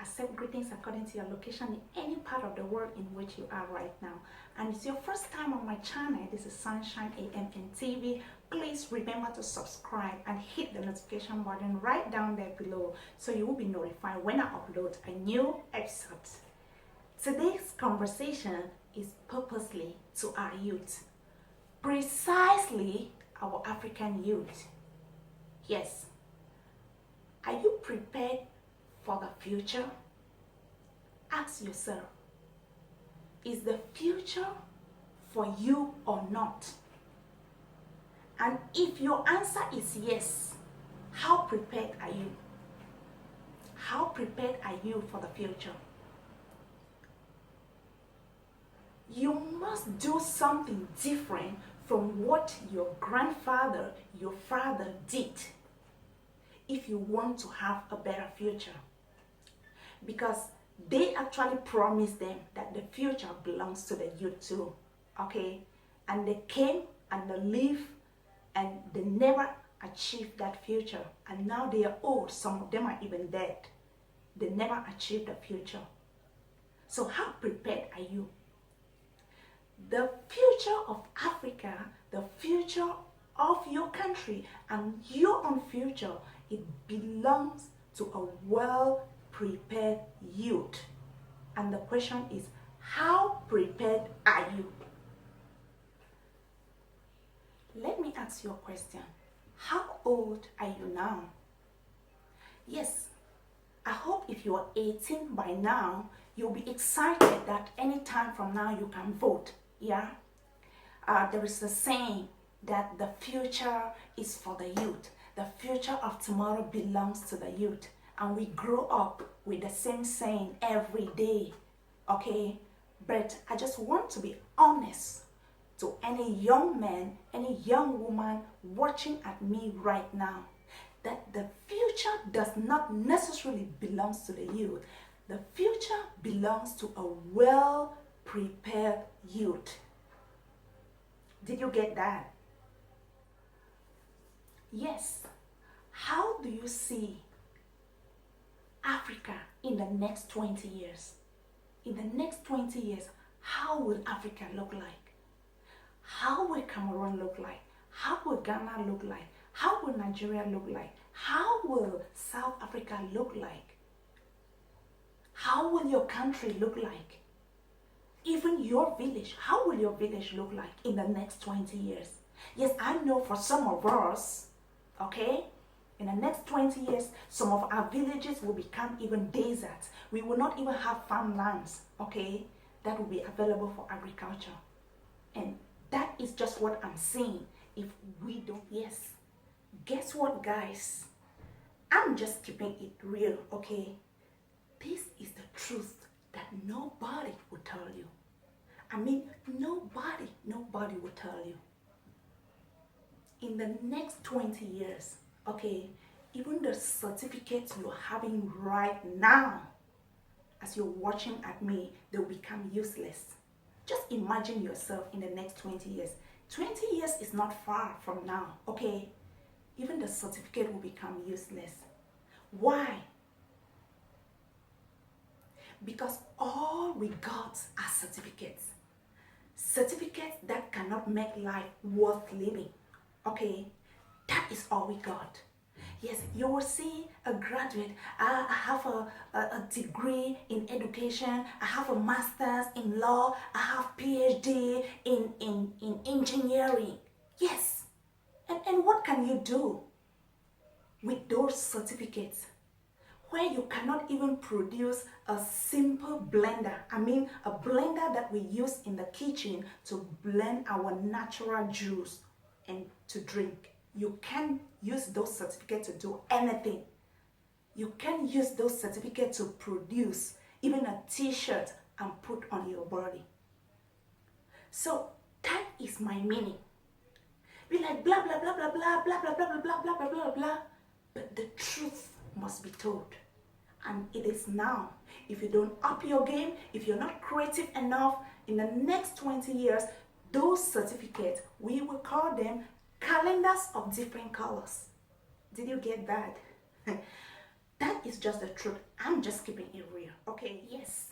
accept greetings according to your location in any part of the world in which you are right now. And it's your first time on my channel. This is Sunshine AMN TV. Please remember to subscribe and hit the notification button right down there below so you will be notified when I upload a new episode. Today's conversation is purposely to our youth, precisely our African youth. Yes, are you prepared for the future? Ask yourself, is the future for you or not? And if your answer is yes, how prepared are you? How prepared are you for the future? You must do something different from what your grandfather, your father did if you want to have a better future. Because they actually promised them that the future belongs to the youth too, okay? And they came and they lived and they never achieved that future. And now they are old, some of them are even dead. They never achieved the future. So how prepared are you? The future of Africa, the future of your country and your own future, it belongs to a well-prepared youth. And the question is, how prepared are you? Let me ask you a question. How old are you now? Yes, I hope if you are 18 by now, you'll be excited that any time from now you can vote. Yeah, there is a saying that the future is for the youth. The future of tomorrow belongs to the youth. And we grow up with the same saying every day, okay? But I just want to be honest to any young man, any young woman watching at me right now, that the future does not necessarily belong to the youth. The future belongs to a well-prepared youth. Did you get that? Yes. How do you see Africa in the next 20 years? In the next 20 years, how will Africa look like? How will Cameroon look like? How will Ghana look like? How will Nigeria look like? How will South Africa look like? How will your country look like? Even your village, how will your village look like in the next 20 years? Yes, I know for some of us, okay, in the next 20 years, some of our villages will become even deserts. We will not even have farmlands, okay, that will be available for agriculture. And that is just what I'm seeing if we don't. Yes, guess what, guys? I'm just keeping it real, okay? This is the truth that nobody will tell you. I mean, nobody will tell you. In the next 20 years, okay, even the certificates you're having right now, as you're watching at me, they'll become useless. Just imagine yourself in the next 20 years. 20 years is not far from now, okay? Even the certificate will become useless. Why? Because all we got are certificates. Certificates that cannot make life worth living. Okay? That is all we got. Yes, you will see a graduate. I have a degree in education. I have a master's in law. I have PhD in engineering. Yes. And what can you do with those certificates? Where you cannot even produce a simple blender. I mean, a blender that we use in the kitchen to blend our natural juice and to drink. You can't use those certificates to do anything. You can't use those certificates to produce even a t-shirt and put on your body. So that is my meaning. Be like blah, blah, blah, blah, blah, blah, blah, blah, blah, blah, blah, blah, blah. But the truth must be told. And it is now. If you don't up your game, if you're not creative enough, in the next 20 years, those certificates, we will call them calendars of different colors. Did you get that? That is just the truth. I'm just keeping it real. Okay, yes.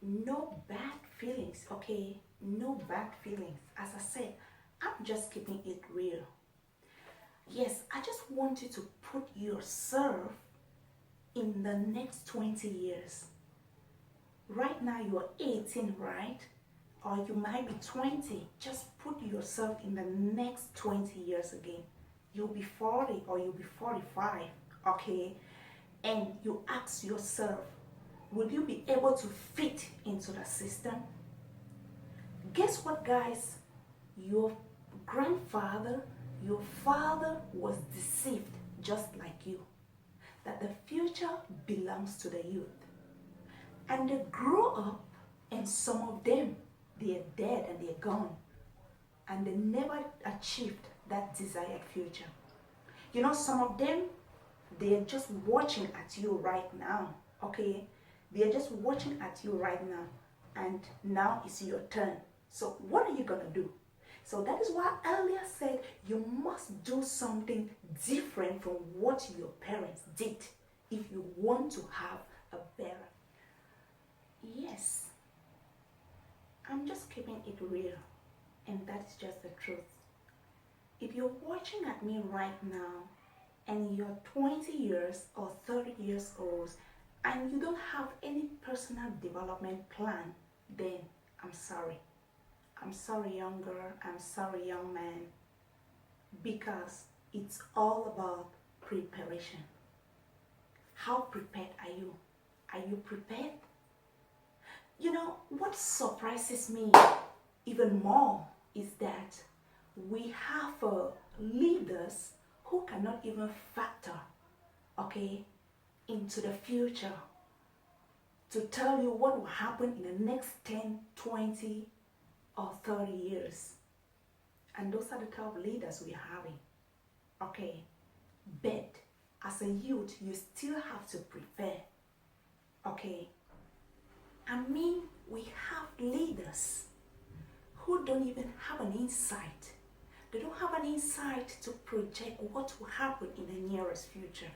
No bad feelings, okay? No bad feelings. As I said, I'm just keeping it real. Yes, I just want you to put yourself in the next 20 years. Right now you're 18, right? Or you might be 20. Just put yourself in the next 20 years again. You'll be 40 or you'll be 45, okay? And you ask yourself, will you be able to fit into the system? Guess what, guys? Your grandfather, your father was deceived just like you, that the future belongs to the youth. And they grew up, and some of them, they're dead and they're gone. And they never achieved that desired future. You know, some of them, they're just watching at you right now, okay? They're just watching at you right now. And now it's your turn. So what are you going to do? So that is why I earlier said you must do something different from what your parents did if you want to have a better. Yes, I'm just keeping it real, and that's just the truth. If you're watching at me right now and you're 20 years or 30 years old and you don't have any personal development plan, then I'm sorry. I'm sorry, young girl. I'm sorry, young man. Because it's all about preparation. How prepared are you? Are you prepared? You know, what surprises me even more is that we have leaders who cannot even factor, okay, into the future to tell you what will happen in the next 10, 20, or 30 years. And those are the type of leaders we're having. Okay. But as a youth, you still have to prepare. Okay. I mean, we have leaders who don't even have an insight. They don't have an insight to project what will happen in the nearest future.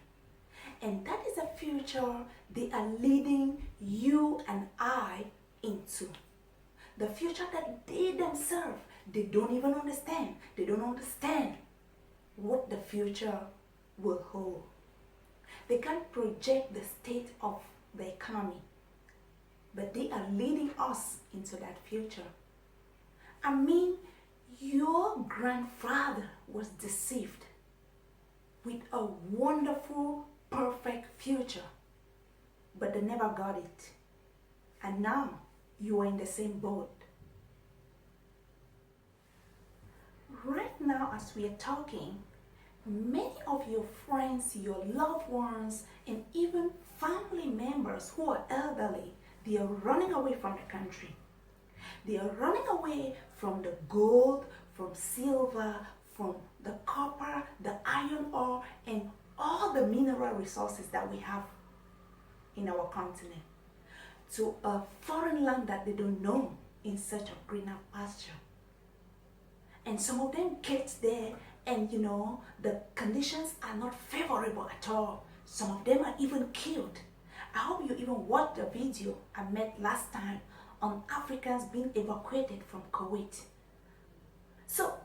And that is a future they are leading you and I into. The future that they themselves, they don't even understand. They don't understand what the future will hold. They can't project the state of the economy, but they are leading us into that future. I mean, your grandfather was deceived with a wonderful, perfect future, but they never got it. And now you are in the same boat. Right now, as we are talking, many of your friends, your loved ones, and even family members who are elderly, they are running away from the country. They are running away from the gold, from silver, from the copper, the iron ore, and all the mineral resources that we have in our continent, to a foreign land that they don't know in search of greener pasture. And some of them get there and the conditions are not favorable at all. Some of them are even killed. I hope you even watched the video I made last time on Africans being evacuated from Kuwait. So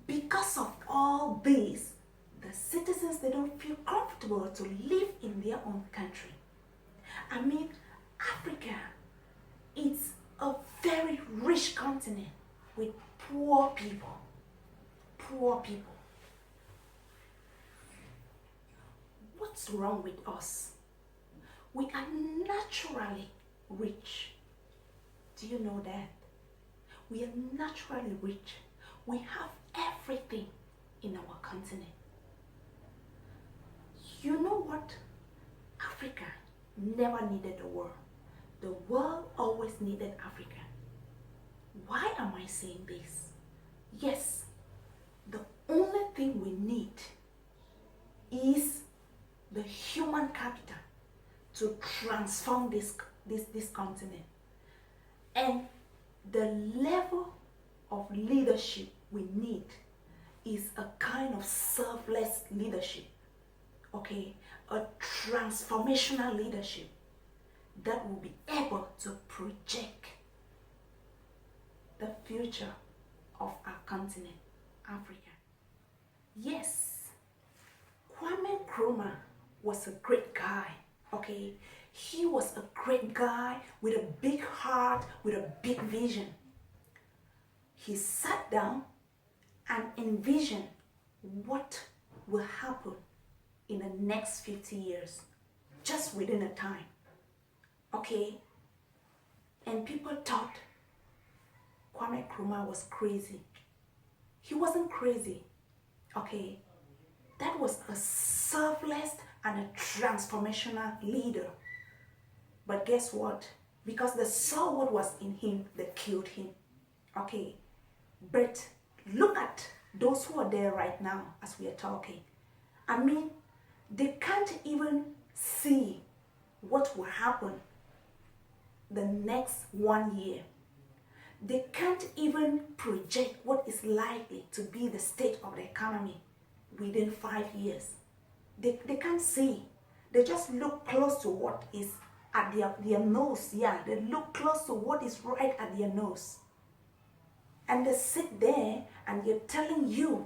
because of all this, the citizens, they don't feel comfortable to live in their own country. I mean, Africa, it's a very rich continent with poor people. Poor people. What's wrong with us? We are naturally rich. Do you know that? We are naturally rich. We have everything in our continent. You know what? Africa never needed the world. The world always needed Africa. Why am I saying this? Yes, the only thing we need is the human capital to transform this continent. And the level of leadership we need is a kind of selfless leadership. okay, a transformational leadership that will be able to project the future of our continent, Africa. Yes, Kwame Nkrumah was a great guy, okay? He was a great guy with a big heart, with a big vision. He sat down and envisioned what will happen in the next 50 years, just within a time, okay? And people thought Kwame Nkrumah was crazy. He wasn't crazy, okay? That was a selfless and a transformational leader. But guess what? Because they saw what was in him, they killed him, okay? But look at those who are there right now as we are talking. I mean, they can't even see what will happen the next 1 year. They can't even project what is likely to be the state of the economy within 5 years. They can't see. They just look close to what is at their nose. Yeah, they look close to what is right at their nose. And they sit there and they're telling you,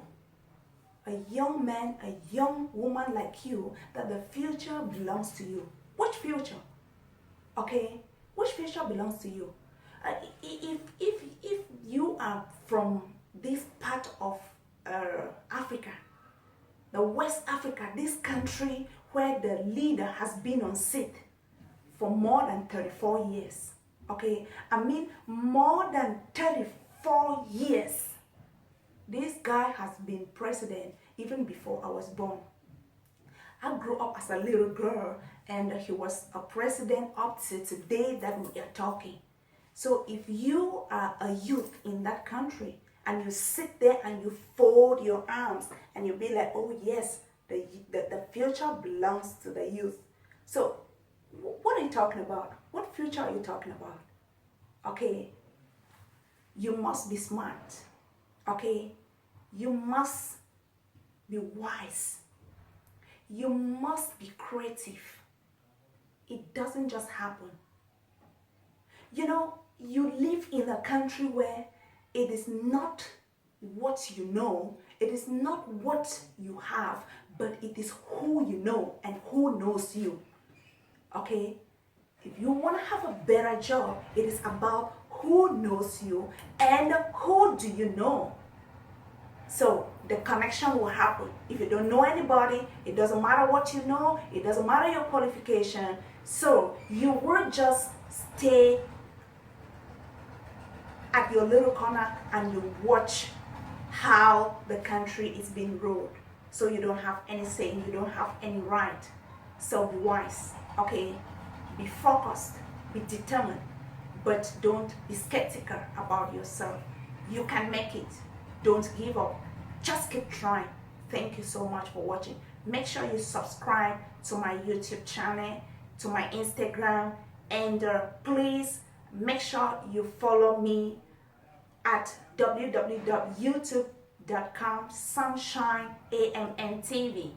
a young man, a young woman like you, that the future belongs to you. Which future? Okay? Which future belongs to you? If you are from this part of Africa, the West Africa, this country where the leader has been on seat for more than 34 years, okay? I mean, more than 34 years. This guy has been president even before I was born. I grew up as a little girl and he was a president up to today that we are talking. So if you are a youth in that country and you sit there and you fold your arms and you be like, oh yes, the future belongs to the youth. So what are you talking about? What future are you talking about? Okay, you must be smart. Okay, you must be wise. You must be creative. It doesn't just happen. You know, you live in a country where it is not what you know, it is not what you have, but it is who you know and who knows you. Okay? If you want to have a better job, it is about who knows you and who do you know. So the connection will happen. If you don't know anybody, it doesn't matter what you know, it doesn't matter your qualification. So you will just stay at your little corner and you watch how the country is being ruled. So you don't have any say, you don't have any right. So be wise, okay? Be focused, be determined, but don't be skeptical about yourself. You can make it. Don't give up. Just keep trying. Thank you so much for watching. Make sure you subscribe to my YouTube channel, to my Instagram, and please make sure you follow me at www.youtube.com/SunshineAMNTV.